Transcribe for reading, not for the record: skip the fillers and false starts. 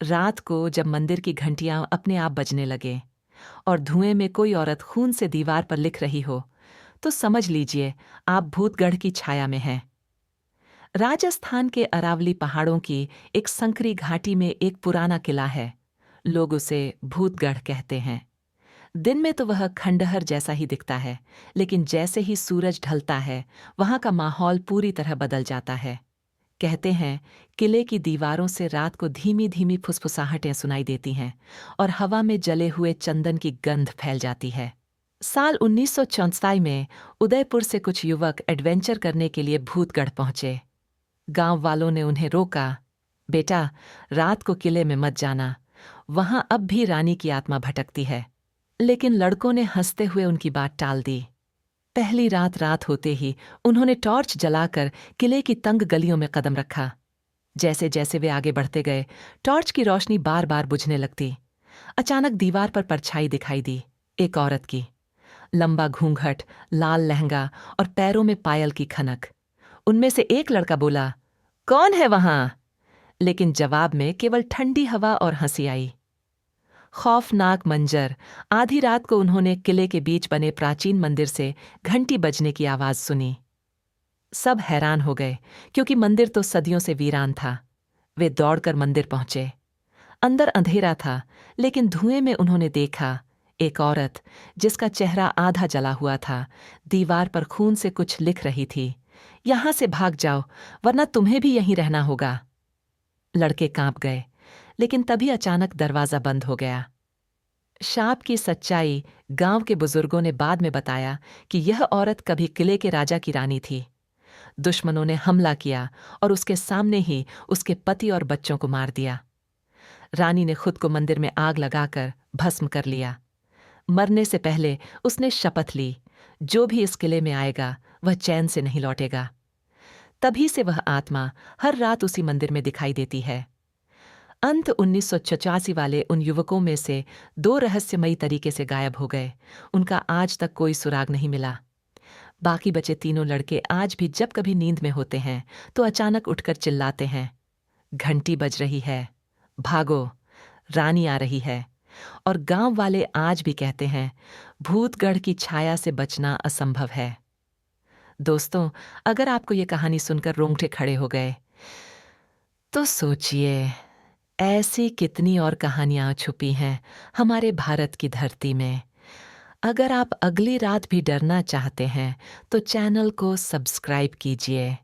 रात को जब मंदिर की घंटियां अपने आप बजने लगे और धुएं में कोई औरत खून से दीवार पर लिख रही हो, तो समझ लीजिए आप भूतगढ़ की छाया में हैं। राजस्थान के अरावली पहाड़ों की एक संकरी घाटी में एक पुराना किला है। लोग उसे भूतगढ़ कहते हैं। दिन में तो वह खंडहर जैसा ही दिखता है, लेकिन जैसे ही सूरज ढलता है वहां का माहौल पूरी तरह बदल जाता है। कहते हैं किले की दीवारों से रात को धीमी धीमी फुसफुसाहटें सुनाई देती हैं और हवा में जले हुए चंदन की गंध फैल जाती है। साल 1964 में उदयपुर से कुछ युवक एडवेंचर करने के लिए भूतगढ़ पहुंचे। गांव वालों ने उन्हें रोका, बेटा रात को किले में मत जाना, वहां अब भी रानी की आत्मा भटकती है। लेकिन लड़कों ने हंसते हुए उनकी बात टाल दी। पहली रात रात होते ही उन्होंने टॉर्च जलाकर किले की तंग गलियों में कदम रखा। जैसे जैसे वे आगे बढ़ते गए, टॉर्च की रोशनी बार बार बुझने लगती। अचानक दीवार पर परछाई दिखाई दी, एक औरत की। लंबा घूंघट, लाल लहंगा और पैरों में पायल की खनक। उनमें से एक लड़का बोला, कौन है वहां? लेकिन जवाब में केवल ठंडी हवा और हंसी आई। खौफनाक मंजर। आधी रात को उन्होंने किले के बीच बने प्राचीन मंदिर से घंटी बजने की आवाज सुनी। सब हैरान हो गए, क्योंकि मंदिर तो सदियों से वीरान था। वे दौड़कर मंदिर पहुंचे। अंदर अंधेरा था, लेकिन धुएं में उन्होंने देखा एक औरत, जिसका चेहरा आधा जला हुआ था, दीवार पर खून से कुछ लिख रही थी। यहां से भाग जाओ, वरना तुम्हें भी यहीं रहना होगा। लड़के कांप गए, लेकिन तभी अचानक दरवाजा बंद हो गया। शाप की सच्चाई गांव के बुजुर्गों ने बाद में बताया कि यह औरत कभी किले के राजा की रानी थी। दुश्मनों ने हमला किया और उसके सामने ही उसके पति और बच्चों को मार दिया। रानी ने खुद को मंदिर में आग लगाकर भस्म कर लिया। मरने से पहले उसने शपथ ली, जो भी इस किले में आएगा वह चैन से नहीं लौटेगा। तभी से वह आत्मा हर रात उसी मंदिर में दिखाई देती है। अंत 1985 वाले उन युवकों में से 2 रहस्यमयी तरीके से गायब हो गए। उनका आज तक कोई सुराग नहीं मिला। बाकी बचे तीनों लड़के आज भी जब कभी नींद में होते हैं तो अचानक उठकर चिल्लाते हैं, घंटी बज रही है, भागो, रानी आ रही है। और गांव वाले आज भी कहते हैं, भूतगढ़ की छाया से बचना असंभव है। दोस्तों, अगर आपको ये कहानी सुनकर रोंगटे खड़े हो गए, तो सोचिए ऐसी कितनी और कहानियां छुपी हैं हमारे भारत की धरती में। अगर आप अगली रात भी डरना चाहते हैं तो चैनल को सब्सक्राइब कीजिए।